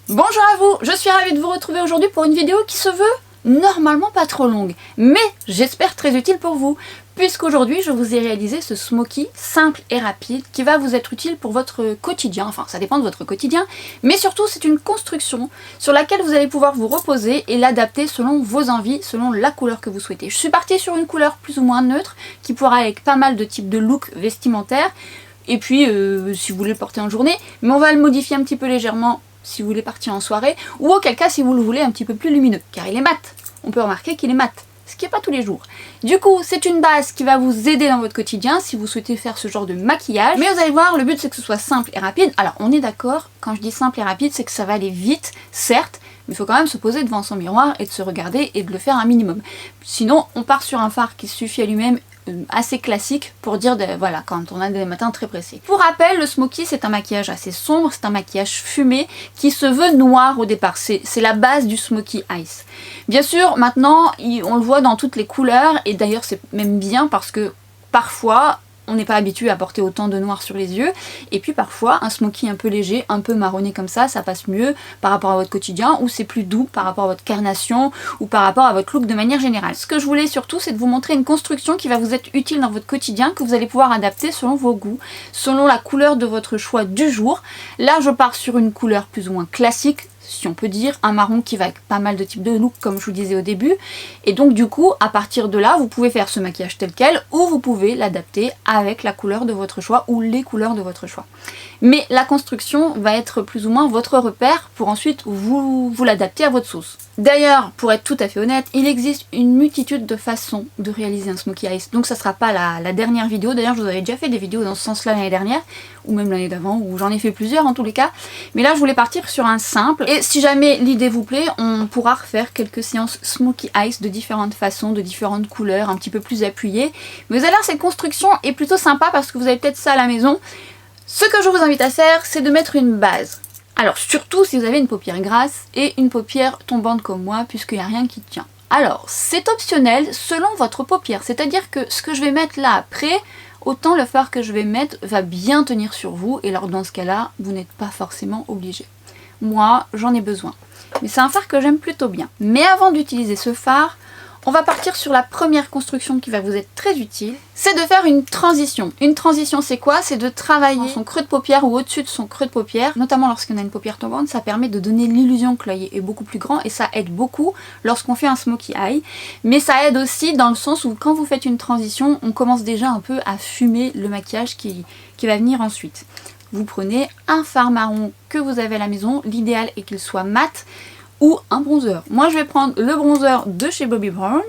Bonjour à vous, je suis ravie de vous retrouver aujourd'hui pour une vidéo qui se veut normalement pas trop longue, mais j'espère très utile pour vous, puisqu'aujourd'hui je vous ai réalisé ce smoky simple et rapide qui va vous être utile pour votre quotidien, enfin ça dépend de votre quotidien, mais surtout c'est une construction sur laquelle vous allez pouvoir vous reposer et l'adapter selon vos envies, selon la couleur que vous souhaitez. Je suis partie sur une couleur plus ou moins neutre, qui pourra avec pas mal de types de looks vestimentaires, et puis si vous voulez le porter en journée, mais on va le modifier un petit peu légèrement si vous voulez partir en soirée, ou auquel cas si vous le voulez un petit peu plus lumineux, car il est mat. On peut remarquer qu'il est mat, ce qui n'est pas tous les jours. Du coup, c'est une base qui va vous aider dans votre quotidien si vous souhaitez faire ce genre de maquillage. Mais vous allez voir, le but c'est que ce soit simple et rapide. Alors on est d'accord, quand je dis simple et rapide, c'est que ça va aller vite, certes, mais il faut quand même se poser devant son miroir et de se regarder et de le faire un minimum. Sinon, on part sur un fard qui suffit à lui-même, assez classique pour dire voilà, quand on a des matins très pressés. Pour rappel, le smoky c'est un maquillage assez sombre, c'est un maquillage fumé qui se veut noir au départ, c'est la base du smoky eyes. Bien sûr maintenant on le voit dans toutes les couleurs et d'ailleurs c'est même bien parce que parfois on n'est pas habitué à porter autant de noir sur les yeux, et puis parfois un smoky un peu léger, un peu marronné comme ça passe mieux par rapport à votre quotidien, ou c'est plus doux par rapport à votre carnation, ou par rapport à votre look de manière générale. Ce que je voulais surtout, c'est de vous montrer une construction qui va vous être utile dans votre quotidien, que vous allez pouvoir adapter selon vos goûts, selon la couleur de votre choix du jour. Là je pars sur une couleur plus ou moins classique, si on peut dire, un marron qui va avec pas mal de types de looks comme je vous disais au début, et donc du coup à partir de là vous pouvez faire ce maquillage tel quel ou vous pouvez l'adapter avec la couleur de votre choix ou les couleurs de votre choix. Mais la construction va être plus ou moins votre repère pour ensuite vous l'adapter à votre sauce. D'ailleurs, pour être tout à fait honnête, il existe une multitude de façons de réaliser un smoky eyes, donc ça sera pas la dernière vidéo. D'ailleurs je vous avais déjà fait des vidéos dans ce sens là l'année dernière, ou même l'année d'avant, ou j'en ai fait plusieurs en tous les cas, mais là je voulais partir sur un simple, et si jamais l'idée vous plaît, on pourra refaire quelques séances smoky eyes de différentes façons, de différentes couleurs, un petit peu plus appuyées. Mais vous allez voir, cette construction est plutôt sympa parce que vous avez peut-être ça à la maison. Ce que je vous invite à faire, c'est de mettre une base. Alors surtout si vous avez une paupière grasse et une paupière tombante comme moi, puisqu'il n'y a rien qui tient. Alors c'est optionnel selon votre paupière, c'est-à-dire que ce que je vais mettre là après, autant le fard que je vais mettre va bien tenir sur vous, et alors dans ce cas-là, vous n'êtes pas forcément obligé. Moi, j'en ai besoin. Mais c'est un fard que j'aime plutôt bien. Mais avant d'utiliser ce fard, on va partir sur la première construction qui va vous être très utile. C'est de faire une transition. Une transition, c'est quoi? C'est de travailler son creux de paupière ou au-dessus de son creux de paupière. Notamment lorsqu'on a une paupière tombante, ça permet de donner l'illusion que l'œil est beaucoup plus grand et ça aide beaucoup lorsqu'on fait un smoky eye. Mais ça aide aussi dans le sens où quand vous faites une transition, on commence déjà un peu à fumer le maquillage qui va venir ensuite. Vous prenez un fard marron que vous avez à la maison, l'idéal est qu'il soit mat, ou un bronzer. Moi je vais prendre le bronzer de chez Bobbi Brown,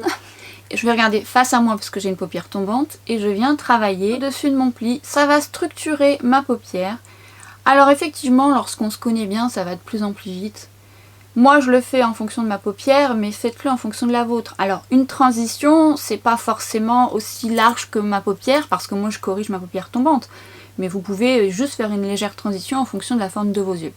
je vais regarder face à moi parce que j'ai une paupière tombante, et je viens travailler dessus de mon pli. Ça va structurer ma paupière. Alors effectivement, lorsqu'on se connaît bien, ça va de plus en plus vite. Moi je le fais en fonction de ma paupière, mais faites-le en fonction de la vôtre. Alors une transition, c'est pas forcément aussi large que ma paupière, parce que moi je corrige ma paupière tombante. Mais vous pouvez juste faire une légère transition en fonction de la forme de vos yeux.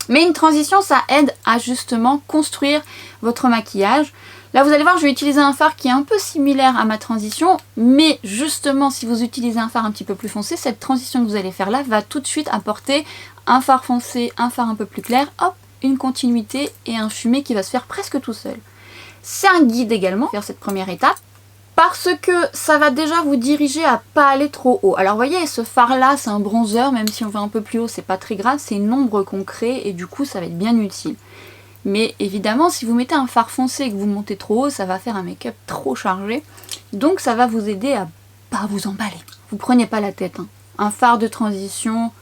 Mais une transition, ça aide à justement construire votre maquillage. Là vous allez voir, je vais utiliser un fard qui est un peu similaire à ma transition, mais justement si vous utilisez un fard un petit peu plus foncé, cette transition que vous allez faire là va tout de suite apporter un fard foncé, un fard un peu plus clair, hop, une continuité et un fumé qui va se faire presque tout seul. C'est un guide également, faire cette première étape, parce que ça va déjà vous diriger à pas aller trop haut. Alors vous voyez, ce fard là c'est un bronzer, même si on va un peu plus haut c'est pas très grave, c'est une ombre qu'on crée et du coup ça va être bien utile. Mais évidemment si vous mettez un fard foncé et que vous montez trop haut, ça va faire un make-up trop chargé, donc ça va vous aider à pas vous emballer. Vous prenez pas la tête, hein. Un fard de transition,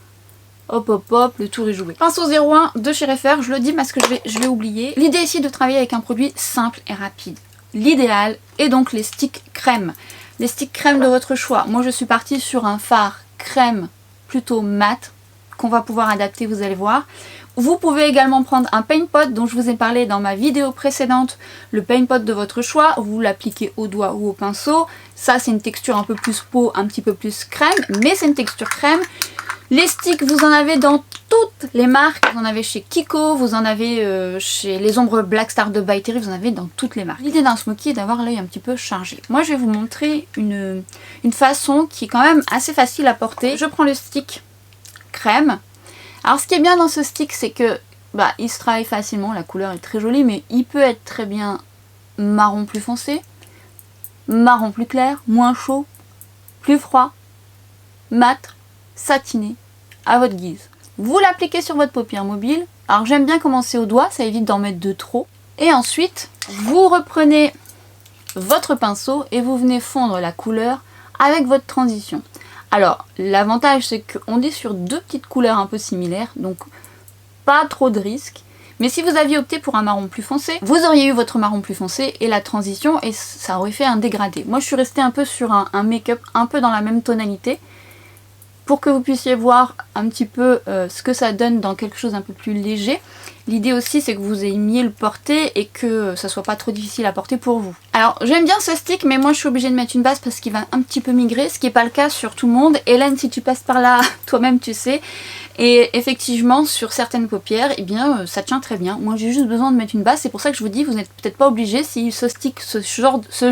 hop hop hop, le tour est joué. Pinceau 01 de chez Refer, je le dis parce que je vais oublier. L'idée ici est de travailler avec un produit simple et rapide. L'idéal est donc les sticks crème. Les sticks crème de votre choix. Moi je suis partie sur un fard crème plutôt mat qu'on va pouvoir adapter, vous allez voir. Vous pouvez également prendre un paint pot dont je vous ai parlé dans ma vidéo précédente. Le paint pot de votre choix, vous l'appliquez au doigt ou au pinceau. Ça c'est une texture un peu plus peau, un petit peu plus crème, mais c'est une texture crème. Les sticks, vous en avez dans toutes les marques, vous en avez chez Kiko, vous en avez chez les ombres Black Star de By Terry, vous en avez dans toutes les marques. L'idée d'un smoky est d'avoir l'œil un petit peu chargé. Moi je vais vous montrer une façon qui est quand même assez facile à porter. Je prends le stick crème. Alors ce qui est bien dans ce stick, c'est que bah, il se travaille facilement, la couleur est très jolie, mais il peut être très bien marron plus foncé, marron plus clair, moins chaud, plus froid, mat, satiné, à votre guise. Vous l'appliquez sur votre paupière mobile. Alors j'aime bien commencer au doigt, ça évite d'en mettre de trop. Et ensuite, vous reprenez votre pinceau et vous venez fondre la couleur avec votre transition. Alors l'avantage c'est qu'on est sur deux petites couleurs un peu similaires, donc pas trop de risques. Mais si vous aviez opté pour un marron plus foncé, vous auriez eu votre marron plus foncé et la transition et ça aurait fait un dégradé. Moi je suis restée un peu sur un make-up un peu dans la même tonalité pour que vous puissiez voir un petit peu ce que ça donne dans quelque chose un peu plus léger. L'idée aussi c'est que vous aimiez le porter et que ça soit pas trop difficile à porter pour vous. Alors j'aime bien ce stick mais moi je suis obligée de mettre une base parce qu'il va un petit peu migrer, ce qui n'est pas le cas sur tout le monde. Hélène, si tu passes par là, toi-même tu sais. Et effectivement sur certaines paupières, eh bien ça tient très bien. Moi j'ai juste besoin de mettre une base, c'est pour ça que je vous dis, vous n'êtes peut-être pas obligé si ce stick, ce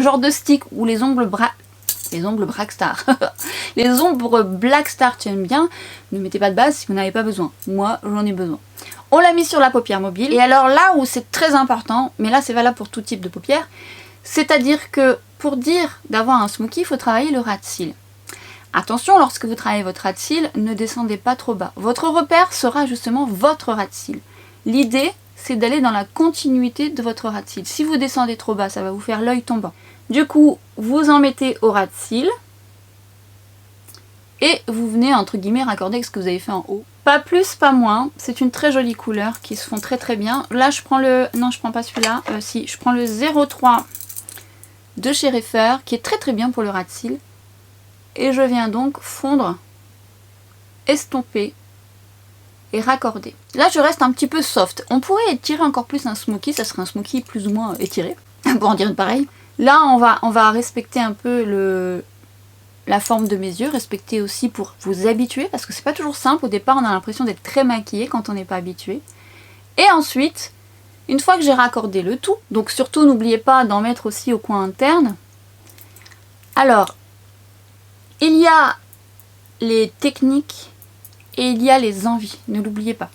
genre de stick ou les ongles Blackstar. Les ombres Blackstar tiennent bien. Ne mettez pas de base si vous n'avez pas besoin. Moi, j'en ai besoin. On l'a mis sur la paupière mobile. Et alors là où c'est très important, mais là c'est valable pour tout type de paupière, c'est-à-dire que pour dire d'avoir un smoky, il faut travailler le ras de cils. Attention, lorsque vous travaillez votre ras de cils, ne descendez pas trop bas. Votre repère sera justement votre ras de cils. L'idée, c'est d'aller dans la continuité de votre ras de cils. Si vous descendez trop bas, ça va vous faire l'œil tombant. Du coup, vous en mettez au ras de cils et vous venez entre guillemets raccorder avec ce que vous avez fait en haut. Pas plus, pas moins. C'est une très jolie couleur qui se font très très bien. Là, je prends le... Non, je prends pas celui-là. Si, je prends le 03 de chez Refer qui est très très bien pour le ras de cils. Et je viens donc fondre, estomper et raccorder. Là, je reste un petit peu soft. On pourrait étirer encore plus un smoky. Ça serait un smoky plus ou moins étiré, pour en dire pareil. Là, on va respecter un peu la forme de mes yeux, respecter aussi pour vous habituer, parce que c'est pas toujours simple. Au départ, on a l'impression d'être très maquillé quand on n'est pas habitué. Et ensuite, une fois que j'ai raccordé le tout, donc surtout n'oubliez pas d'en mettre aussi au coin interne. Alors, il y a les techniques et il y a les envies, ne l'oubliez pas.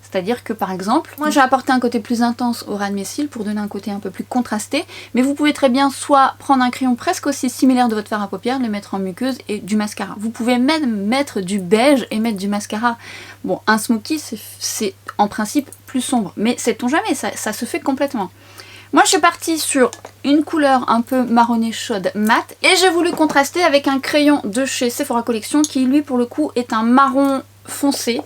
C'est-à-dire que par exemple, moi j'ai apporté un côté plus intense au ras de mes cils pour donner un côté un peu plus contrasté, mais vous pouvez très bien soit prendre un crayon presque aussi similaire de votre fard à paupières, le mettre en muqueuse et du mascara. Vous pouvez même mettre du beige et mettre du mascara. Bon, un smoky c'est en principe plus sombre, mais sait-on jamais, ça se fait complètement. Moi je suis partie sur une couleur un peu marronnée chaude mat et j'ai voulu contraster avec un crayon de chez Sephora Collection qui lui pour le coup est un marron foncé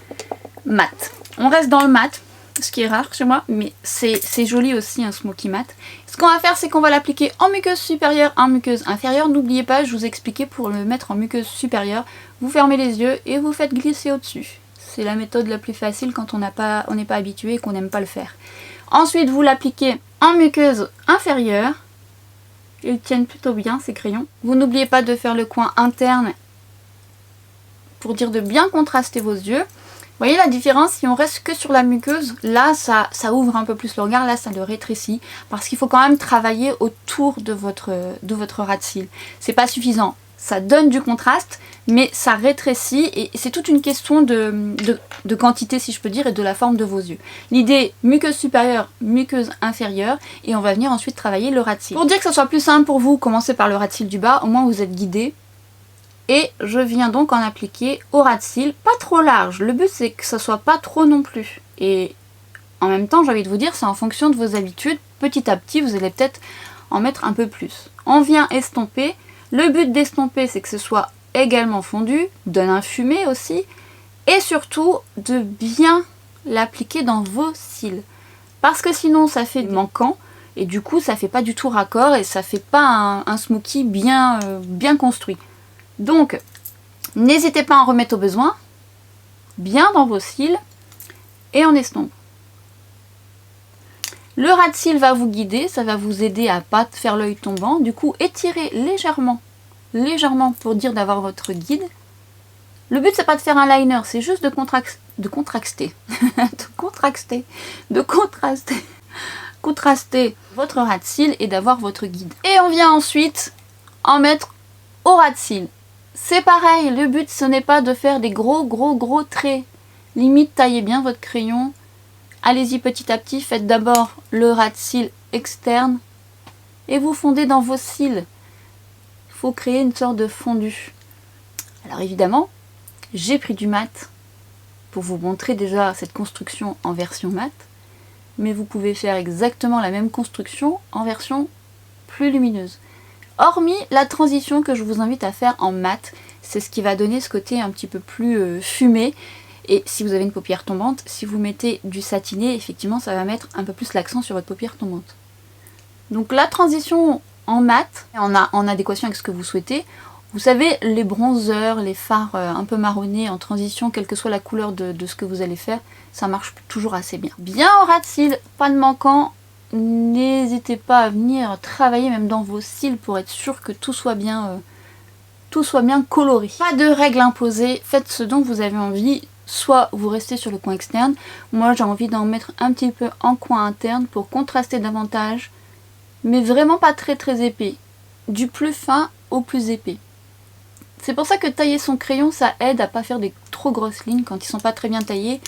mat. On reste dans le mat, ce qui est rare chez moi, mais c'est joli aussi un smoky mat. Ce qu'on va faire, c'est qu'on va l'appliquer en muqueuse supérieure, en muqueuse inférieure. N'oubliez pas, je vous expliquais pour le mettre en muqueuse supérieure, vous fermez les yeux et vous faites glisser au-dessus. C'est la méthode la plus facile quand on n'est pas habitué et qu'on n'aime pas le faire. Ensuite, vous l'appliquez en muqueuse inférieure. Ils tiennent plutôt bien ces crayons. Vous n'oubliez pas de faire le coin interne pour dire de bien contraster vos yeux. Vous voyez la différence, si on reste que sur la muqueuse, là ça ouvre un peu plus le regard, là ça le rétrécit. Parce qu'il faut quand même travailler autour de votre ras de cils. C'est pas suffisant, ça donne du contraste, mais ça rétrécit et c'est toute une question de quantité si je peux dire et de la forme de vos yeux. L'idée, muqueuse supérieure, muqueuse inférieure et on va venir ensuite travailler le ras de cils. Pour dire que ça soit plus simple pour vous, commencez par le ras de cils du bas, au moins vous êtes guidé. Et je viens donc en appliquer au ras de cils, pas trop large. Le but c'est que ça soit pas trop non plus. Et en même temps j'ai envie de vous dire, c'est en fonction de vos habitudes. Petit à petit vous allez peut-être en mettre un peu plus. On vient estomper. Le but d'estomper c'est que ce soit également fondu, donne un fumé aussi. Et surtout de bien l'appliquer dans vos cils. Parce que sinon ça fait manquant. Et du coup ça fait pas du tout raccord et ça fait pas un smoky bien construit. Donc, n'hésitez pas à en remettre au besoin, bien dans vos cils, et on estompe. Le ras de cils va vous guider, ça va vous aider à ne pas faire l'œil tombant. Du coup, étirez légèrement pour dire d'avoir votre guide. Le but, c'est pas de faire un liner, c'est juste de contraster votre ras de cils et d'avoir votre guide. Et on vient ensuite en mettre au ras de cils. C'est pareil, le but ce n'est pas de faire des gros traits. Limite taillez bien votre crayon allez-y petit à petit, faites d'abord le ras de cils externe et vous fondez dans vos cils. Il faut créer une sorte de fondu. Alors évidemment, j'ai pris du mat pour vous montrer déjà cette construction en version mat, mais vous pouvez faire exactement la même construction en version plus lumineuse. Hormis la transition que je vous invite à faire en mat, c'est ce qui va donner ce côté un petit peu plus fumé. Et si vous avez une paupière tombante, si vous mettez du satiné, effectivement ça va mettre un peu plus l'accent sur votre paupière tombante. Donc la transition en mat, en adéquation avec ce que vous souhaitez. Vous savez, les bronzers, les fards un peu marronnés en transition, quelle que soit la couleur de ce que vous allez faire, ça marche toujours assez bien. Bien au ras de cils, pas de manquant. N'hésitez pas à venir travailler même dans vos cils pour être sûr que tout soit bien coloré. Pas de règles imposées, faites ce dont vous avez envie. Soit vous restez sur le coin externe, moi j'ai envie d'en mettre un petit peu en coin interne pour contraster davantage, mais vraiment pas très épais, du plus fin au plus épais. C'est pour ça que tailler son crayon ça aide à pas faire des trop grosses lignes quand ils sont pas très bien taillés,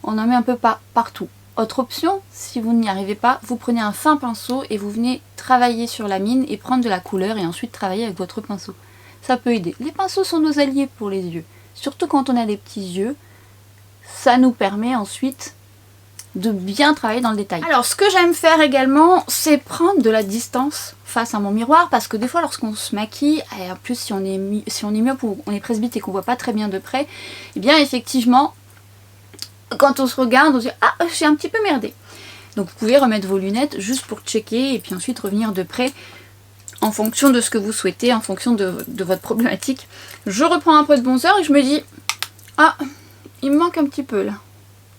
on en met un peu partout. Autre option, si vous n'y arrivez pas, vous prenez un fin pinceau et vous venez travailler sur la mine et prendre de la couleur et ensuite travailler avec votre pinceau. Ça peut aider. Les pinceaux sont nos alliés pour les yeux, surtout quand on a des petits yeux. Ça nous permet ensuite de bien travailler dans le détail. Alors ce que j'aime faire également, c'est prendre de la distance face à mon miroir, parce que des fois lorsqu'on se maquille, et en plus si on est myope ou on est presbyte et qu'on voit pas très bien de près, et bien effectivement, quand on se regarde, on se dit « Ah, j'ai un petit peu merdé !» Donc vous pouvez remettre vos lunettes juste pour checker et puis ensuite revenir de près en fonction de ce que vous souhaitez, en fonction de votre problématique. Je reprends un peu de bronzer et je me dis « Ah, il me manque un petit peu là ».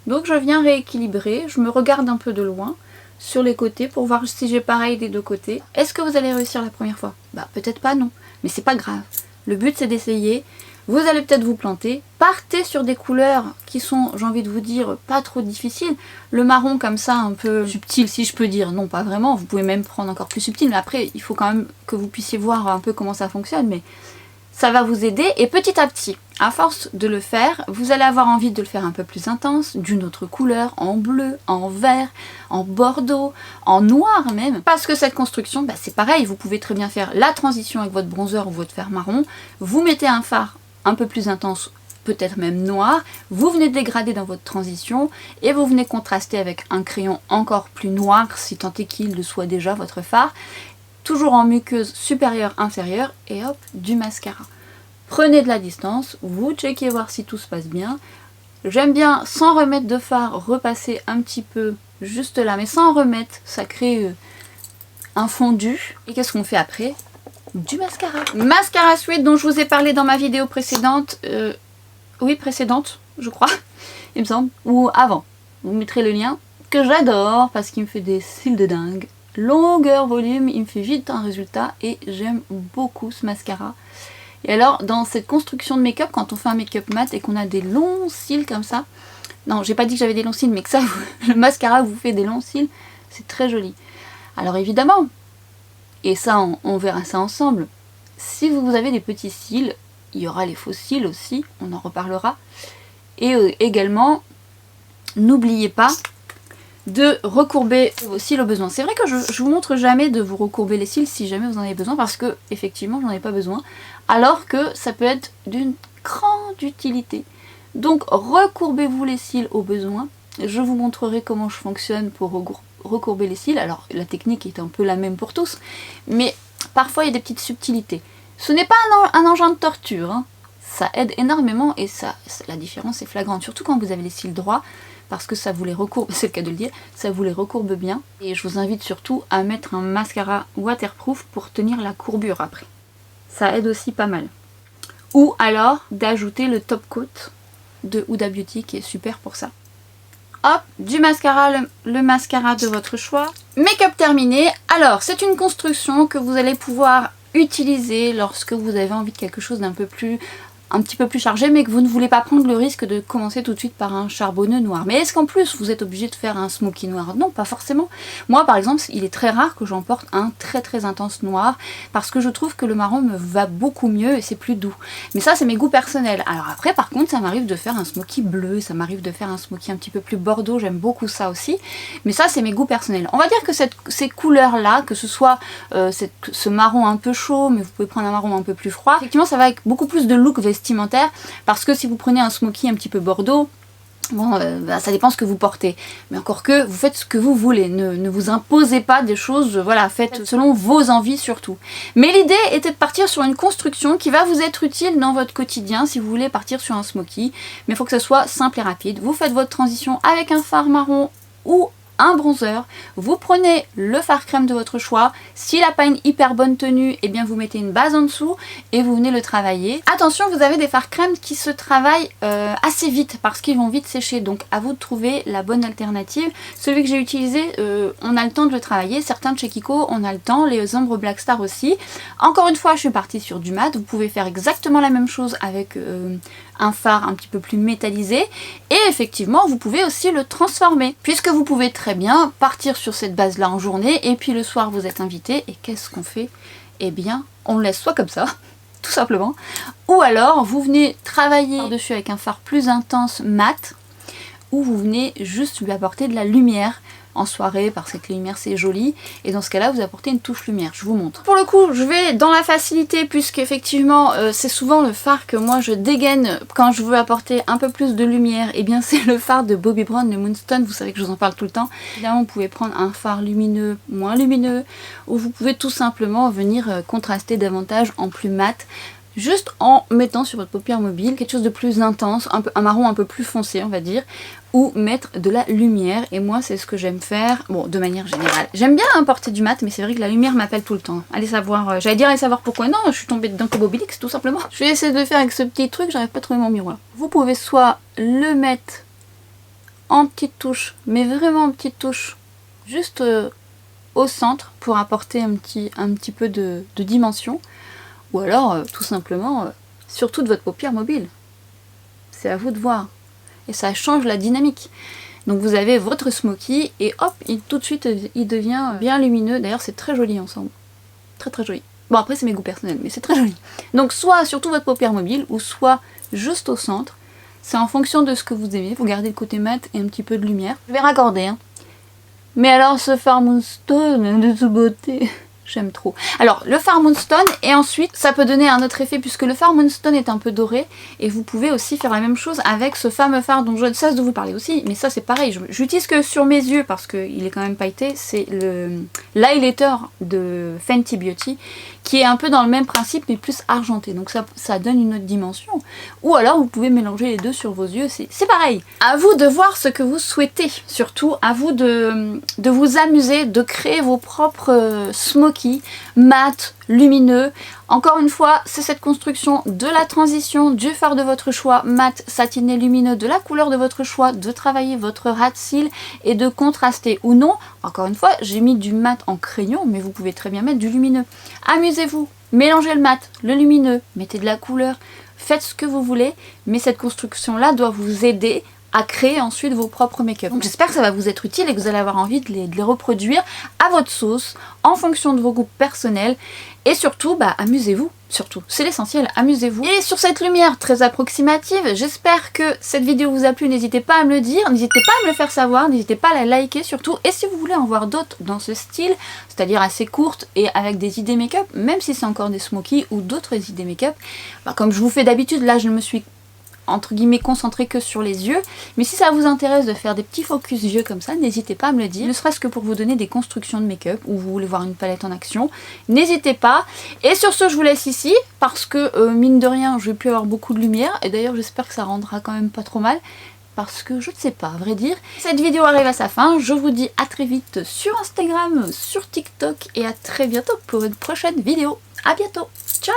Donc je viens rééquilibrer, je me regarde un peu de loin sur les côtés pour voir si j'ai pareil des deux côtés. Est-ce que vous allez réussir la première fois? Bah peut-être pas, non, mais c'est pas grave. Le but c'est d'essayer. Vous allez peut-être vous planter. Partez sur des couleurs qui sont, j'ai envie de vous dire, pas trop difficiles. Le marron comme ça, un peu subtil si je peux dire. Non, pas vraiment. Vous pouvez même prendre encore plus subtil. Mais après, il faut quand même que vous puissiez voir un peu comment ça fonctionne. Mais ça va vous aider. Et petit à petit, à force de le faire, vous allez avoir envie de le faire un peu plus intense, d'une autre couleur, en bleu, en vert, en bordeaux, en noir même. Parce que cette construction, bah, c'est pareil. Vous pouvez très bien faire la transition avec votre bronzer ou votre fard marron. Vous mettez un fard un peu plus intense, peut-être même noir, vous venez dégrader dans votre transition et vous venez contraster avec un crayon encore plus noir, si tant est qu'il le soit déjà votre fard, toujours en muqueuse supérieure-inférieure et hop, du mascara. Prenez de la distance, vous checkez voir si tout se passe bien. J'aime bien, sans remettre de fard, repasser un petit peu juste là, mais sans remettre, ça crée un fondu. Et qu'est-ce qu'on fait après ? Du mascara. Mascara Sweet dont je vous ai parlé dans ma vidéo précédente. Oui, précédente, je crois, il me semble. Ou avant. Vous mettrez le lien. Que j'adore parce qu'il me fait des cils de dingue. Longueur, volume, il me fait vite un résultat. Et j'aime beaucoup ce mascara. Et alors, dans cette construction de make-up, quand on fait un make-up mat et qu'on a des longs cils comme ça. Non, j'ai pas dit que j'avais des longs cils, mais que ça, le mascara vous fait des longs cils. C'est très joli. Alors évidemment, et ça, on verra ça ensemble. Si vous avez des petits cils, il y aura les faux cils aussi, on en reparlera. Et également, n'oubliez pas de recourber vos cils au besoin. C'est vrai que je vous montre jamais de vous recourber les cils si jamais vous en avez besoin, parce que effectivement, j'en ai pas besoin. Alors que ça peut être d'une grande utilité. Donc, recourbez-vous les cils au besoin. Je vous montrerai comment je fonctionne pour recourber les cils. Alors la technique est un peu la même pour tous, mais parfois il y a des petites subtilités. Ce n'est pas un engin de torture, hein. Ça aide énormément et la différence est flagrante, surtout quand vous avez les cils droits, parce que ça vous les recourbe, c'est le cas de le dire, ça vous les recourbe bien. Et je vous invite surtout à mettre un mascara waterproof pour tenir la courbure après. Ça aide aussi pas mal. Ou alors d'ajouter le top coat de Huda Beauty qui est super pour ça. Hop, du mascara, le mascara de votre choix. Make-up terminé. Alors, c'est une construction que vous allez pouvoir utiliser lorsque vous avez envie de quelque chose d'un peu plus un petit peu plus chargé, mais que vous ne voulez pas prendre le risque de commencer tout de suite par un charbonneux noir. Mais est-ce qu'en plus vous êtes obligé de faire un smoky noir? Non, pas forcément. Moi par exemple, il est très rare que j'emporte un très intense noir, parce que je trouve que le marron me va beaucoup mieux et c'est plus doux. Mais ça c'est mes goûts personnels. Alors après par contre ça m'arrive de faire un smoky bleu, ça m'arrive de faire un smoky un petit peu plus bordeaux, j'aime beaucoup ça aussi. Mais ça c'est mes goûts personnels. On va dire que ces couleurs là, que ce soit ce marron un peu chaud, mais vous pouvez prendre un marron un peu plus froid, effectivement ça va avec beaucoup plus de look vestimentaire, parce que si vous prenez un smoky un petit peu bordeaux, bon, ça dépend ce que vous portez. Mais encore que, vous faites ce que vous voulez. Ne vous imposez pas des choses, voilà, faites selon vos envies surtout. Mais l'idée était de partir sur une construction qui va vous être utile dans votre quotidien si vous voulez partir sur un smoky. Mais il faut que ce soit simple et rapide. Vous faites votre transition avec un fard marron ou un bronzer, vous prenez le fard crème de votre choix, s'il n'a pas une hyper bonne tenue, et bien vous mettez une base en dessous et vous venez le travailler. Attention, vous avez des fards crème qui se travaillent assez vite parce qu'ils vont vite sécher, donc à vous de trouver la bonne alternative. Celui que j'ai utilisé, on a le temps de le travailler, certains de chez Kiko on a le temps, les ombres Black Star aussi. Encore une fois je suis partie sur du mat, vous pouvez faire exactement la même chose avec un fard un petit peu plus métallisé, et effectivement vous pouvez aussi le transformer, puisque vous pouvez très bien partir sur cette base là en journée et puis le soir vous êtes invité et qu'est-ce qu'on fait? Eh bien on le laisse soit comme ça tout simplement, ou alors vous venez travailler par-dessus avec un fard plus intense mat, ou vous venez juste lui apporter de la lumière en soirée parce que la lumière c'est joli, et dans ce cas là vous apportez une touche lumière. Je vous montre. Pour le coup je vais dans la facilité, puisqu'effectivement c'est souvent le fard que moi je dégaine quand je veux apporter un peu plus de lumière, et bien c'est le fard de Bobbi Brown, le Moonstone. Vous savez que je vous en parle tout le temps. Évidemment vous pouvez prendre un fard lumineux, moins lumineux, ou vous pouvez tout simplement venir contraster davantage en plus mat, juste en mettant sur votre paupière mobile quelque chose de plus intense, un marron un peu plus foncé on va dire, ou mettre de la lumière. Et moi c'est ce que j'aime faire, bon de manière générale. J'aime bien porter du mat, mais c'est vrai que la lumière m'appelle tout le temps. Allez savoir, j'allais dire allez savoir pourquoi, non, je suis tombée dedans comme Obélix tout simplement. Je vais essayer de le faire avec ce petit truc, j'arrive pas à trouver mon miroir. Vous pouvez soit le mettre en petite touche, mais vraiment en petite touche, juste au centre pour apporter un petit peu de dimension, ou alors tout simplement sur toute votre paupière mobile. C'est à vous de voir. Et ça change la dynamique. Donc vous avez votre smoky et hop, tout de suite il devient bien lumineux. D'ailleurs c'est très joli ensemble. Très joli. Bon après c'est mes goûts personnels, mais c'est très joli. Donc soit sur toute votre paupière mobile, ou soit juste au centre. C'est en fonction de ce que vous aimez. Vous gardez le côté mat et un petit peu de lumière. Je vais raccorder. Hein. Mais alors ce fard Moonstone de toute beauté... J'aime trop. Alors le fard Moonstone, et ensuite ça peut donner un autre effet puisque le fard Moonstone est un peu doré, et vous pouvez aussi faire la même chose avec ce fameux fard dont je ne cesse de vous parler aussi, mais ça c'est pareil, j'utilise que sur mes yeux parce qu'il est quand même pailleté, c'est le l'highlighter de Fenty Beauty qui est un peu dans le même principe mais plus argenté, donc ça donne une autre dimension. Ou alors vous pouvez mélanger les deux sur vos yeux, c'est pareil. À vous de voir ce que vous souhaitez, surtout à vous de vous amuser, de créer vos propres smoky, mat, lumineux. Encore une fois, c'est cette construction de la transition du fard de votre choix, mat, satiné, lumineux, de la couleur de votre choix, de travailler votre ras de cils et de contraster ou non. Encore une fois, j'ai mis du mat en crayon, mais vous pouvez très bien mettre du lumineux. Amusez-vous, mélangez le mat, le lumineux, mettez de la couleur, faites ce que vous voulez, mais cette construction-là doit vous aider à créer ensuite vos propres make-up. Donc j'espère que ça va vous être utile et que vous allez avoir envie de les reproduire à votre sauce, en fonction de vos goûts personnels, et surtout, amusez-vous, surtout, c'est l'essentiel, amusez-vous. Et sur cette lumière très approximative, j'espère que cette vidéo vous a plu, n'hésitez pas à me le dire, n'hésitez pas à me le faire savoir, n'hésitez pas à la liker surtout, et si vous voulez en voir d'autres dans ce style, c'est-à-dire assez courtes et avec des idées make-up, même si c'est encore des smoky ou d'autres idées make-up, comme je vous fais d'habitude, là je me suis entre guillemets concentré que sur les yeux, mais si ça vous intéresse de faire des petits focus yeux comme ça, n'hésitez pas à me le dire, ne serait-ce que pour vous donner des constructions de make-up ou vous voulez voir une palette en action, n'hésitez pas. Et sur ce je vous laisse ici parce que mine de rien je vais plus avoir beaucoup de lumière, et d'ailleurs j'espère que ça rendra quand même pas trop mal parce que je ne sais pas à vrai dire. Cette vidéo arrive à sa fin, je vous dis à très vite sur Instagram, sur TikTok, et à très bientôt pour une prochaine vidéo. À bientôt, ciao.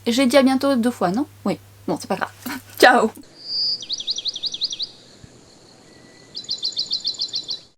J'ai dit à bientôt 2 fois, non? Oui. Bon, c'est pas grave. Ciao!